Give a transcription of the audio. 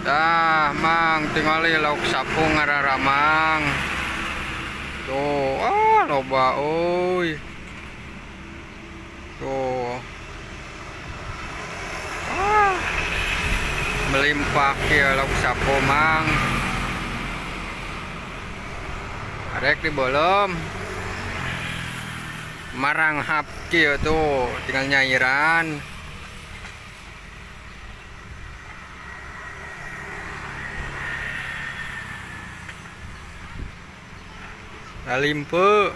Dah, mang tinggali lauk sapu ngararamang. Tuh, loba euy. Tuh. Melimpah kieu lauk sapu mang. Arek di belum. Maranghap kieu tuh, tinggal nyairan. Limpe